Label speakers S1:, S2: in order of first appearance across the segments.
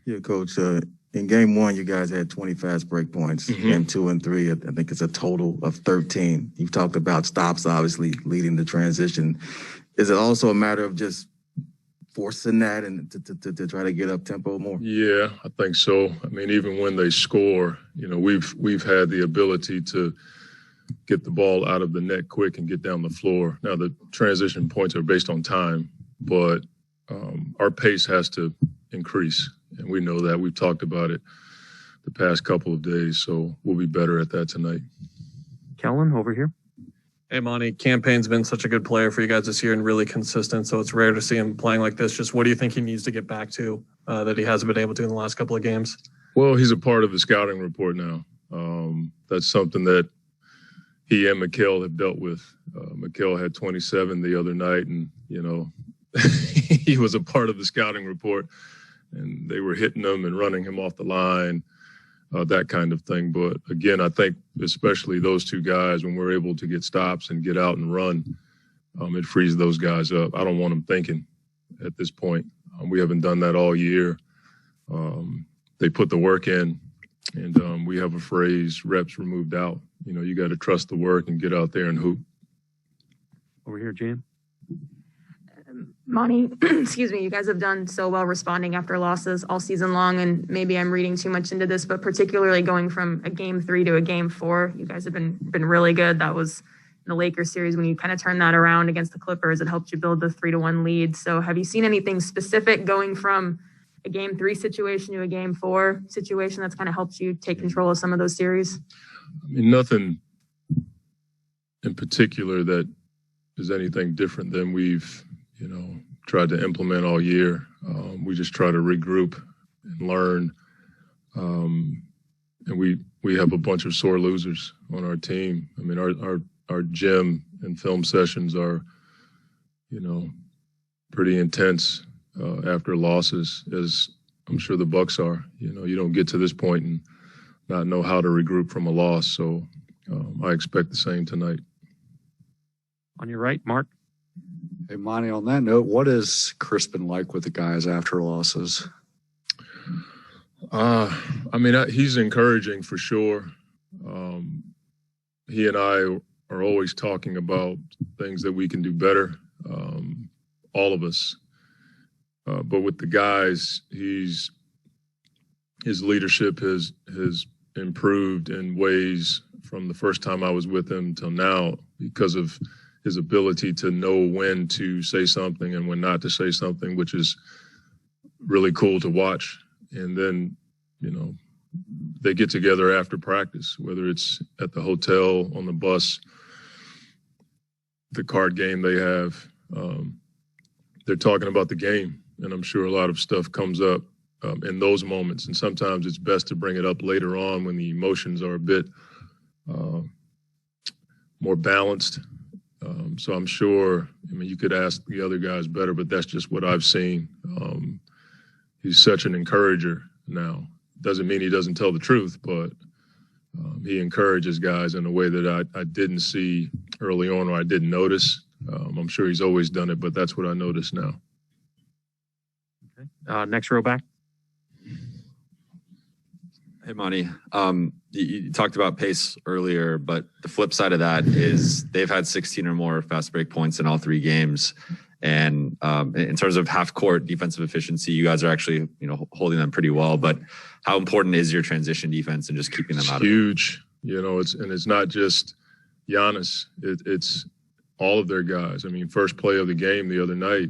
S1: Yeah, Coach. In game one, you guys had 20 fast break points. Game two and three, I think it's a total of 13. You've talked about stops, obviously, leading the transition. Is it also a matter of just forcing that and to try to get up tempo more?
S2: Yeah, I think so. I mean, even when they score, we've had the ability to get the ball out of the net quick and get down the floor. Now, the transition points are based on time, but our pace has to increase, and we know that. We've talked about it the past couple of days, so we'll be better at that tonight.
S3: Kellen, over here.
S4: Hey, Monty, Campaign's been such a good player for you guys this year and really consistent, so it's rare to see him playing like this. Just what do you think he needs to get back to that he hasn't been able to in the last couple of games?
S2: Well, he's a part of the scouting report now. That's something that he and Mikal have dealt with. Mikal had 27 the other night, and, he was a part of the scouting report, and they were hitting him and running him off the line, that kind of thing. But again, I think especially those two guys, when we're able to get stops and get out and run, it frees those guys up. I don't want them thinking at this point. We haven't done that all year. They put the work in, and we have a phrase, reps removed out. You got to trust the work and get out there and hoop.
S3: Over here, Jan.
S5: Monty, excuse me, you guys have done so well responding after losses all season long, and maybe I'm reading too much into this, but particularly going from a game 3 to a game 4, you guys have been really good. That was in the Lakers series when you kind of turned that around against the Clippers. It helped you build the 3-1 lead. So have you seen anything specific going from a game 3 situation to a game 4 situation that's kind of helped you take control of some of those series?
S2: I mean, nothing in particular that is anything different than we've tried to implement all year. We just try to regroup and learn. And we have a bunch of sore losers on our team. I mean, our gym and film sessions are, pretty intense after losses, as I'm sure the Bucks are. You don't get to this point and not know how to regroup from a loss. So I expect the same tonight.
S3: On your right, Mark.
S6: Hey, Monty, on that note, what is Chris been like with the guys after losses?
S2: He's encouraging for sure. He and I are always talking about things that we can do better, all of us. But with the guys, his leadership has improved in ways from the first time I was with him till now because of his ability to know when to say something and when not to say something, which is really cool to watch. And then, they get together after practice, whether it's at the hotel, on the bus, the card game they have. They're talking about the game, and I'm sure a lot of stuff comes up in those moments. And sometimes it's best to bring it up later on when the emotions are a bit more balanced. So I'm sure, you could ask the other guys better, but that's just what I've seen. He's such an encourager now. Doesn't mean he doesn't tell the truth, but he encourages guys in a way that I didn't see early on or I didn't notice. I'm sure he's always done it, but that's what I notice now.
S3: Okay. Next row back.
S7: Hey, Monty. You talked about pace earlier, but the flip side of that is they've had 16 or more fast break points in all 3 games. And in terms of half-court defensive efficiency, you guys are actually, holding them pretty well. But how important is your transition defense and just keeping them out of it?
S2: Huge. It's not just Giannis. It's all of their guys. First play of the game the other night,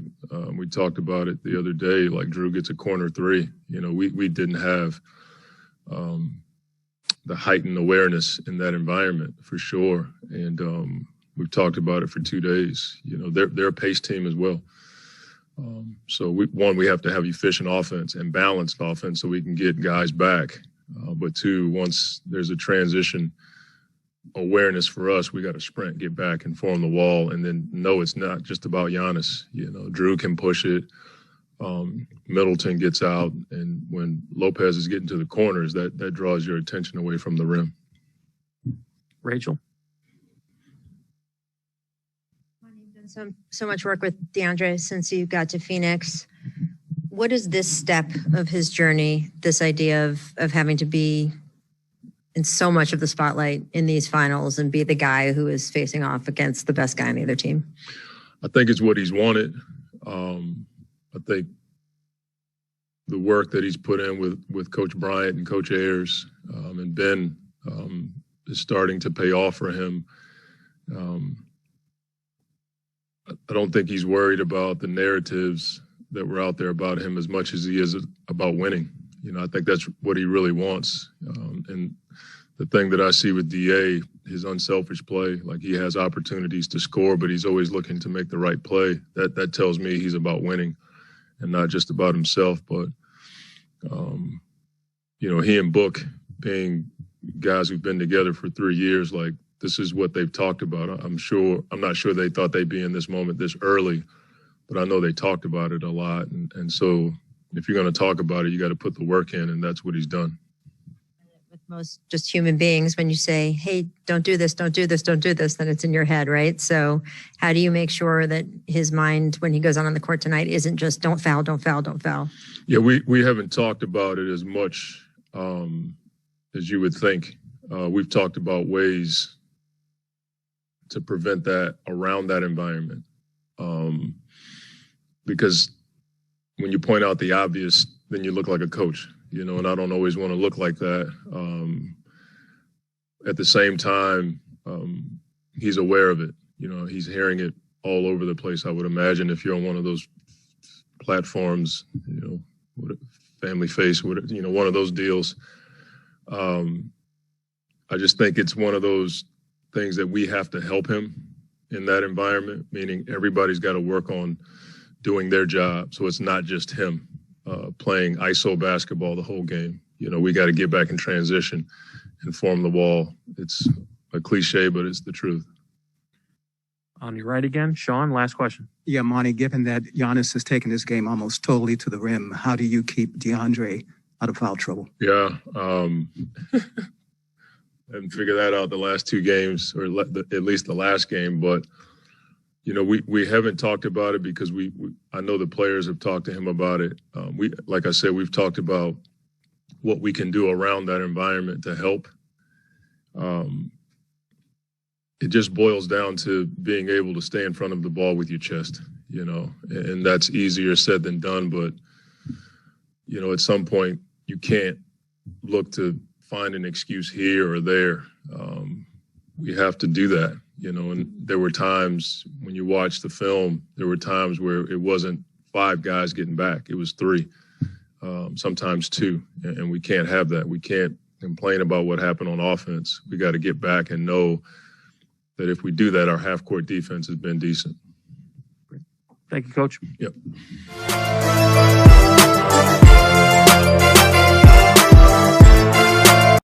S2: we talked about it the other day, like Drew gets a corner 3. We didn't have the heightened awareness in that environment for sure. And we've talked about it for 2 days. They're a pace team as well. So we have to have efficient offense and balanced offense so we can get guys back. But 2, once there's a transition awareness for us, we got to sprint, get back and form the wall. And then no, it's not just about Giannis. Drew can push it. Middleton gets out, and when Lopez is getting to the corners, that draws your attention away from the rim.
S3: Rachel.
S8: You've done so much work with DeAndre since you got to Phoenix. What is this step of his journey, this idea of having to be in so much of the spotlight in these finals and be the guy who is facing off against the best guy on the other team?
S2: I think it's what he's wanted. I think the work that he's put in with Coach Bryant and Coach Ayers and Ben is starting to pay off for him. I don't think he's worried about the narratives that were out there about him as much as he is about winning. You know, I think that's what he really wants. And the thing that I see with DA, his unselfish play, like he has opportunities to score, but he's always looking to make the right play. That tells me he's about winning and not just about himself. But, you know, he and Book being guys who've been together for 3 years, like this is what they've talked about. I'm not sure they thought they'd be in this moment this early, but I know they talked about it a lot. And so if you're going to talk about it, you got to put the work in, and that's what he's done.
S8: With most just human beings, when you say, hey, don't do this, don't do this, don't do this, then it's in your head, right? So how do you make sure that his mind, when he goes on the court tonight, isn't just don't foul, don't foul, don't foul?
S2: Yeah, we haven't talked about it as much as you would think. We've talked about ways to prevent that around that environment. Because when you point out the obvious, then you look like a coach, you know, and I don't always want to look like that. At the same time, he's aware of it. You know, he's hearing it all over the place. I would imagine if you're on one of those platforms, you know, Family Face, you know, one of those deals. I just think it's one of those things that we have to help him in that environment, meaning everybody's got to work on doing their job. So it's not just him playing ISO basketball the whole game. You know, we got to get back in transition and form the wall. It's a cliche, but it's the truth.
S3: On your right again, Sean, last question.
S9: Yeah, Monty, given that Giannis has taken this game almost totally to the rim, how do you keep DeAndre out of foul trouble?
S2: Yeah. I haven't figured that out the last 2 games, or at least the last game. But, you know, we haven't talked about it because I know the players have talked to him about it. Like I said, we've talked about what we can do around that environment to help. It just boils down to being able to stay in front of the ball with your chest, you know, and that's easier said than done. But, you know, at some point you can't look to find an excuse here or there. We have to do that, you know, and there were times when you watch the film, there were times where it wasn't 5 guys getting back. It was 3, sometimes 2, and we can't have that. We can't complain about what happened on offense. We got to get back and know that if we do that, our half-court defense has been decent.
S3: Thank you, Coach.
S2: Yep.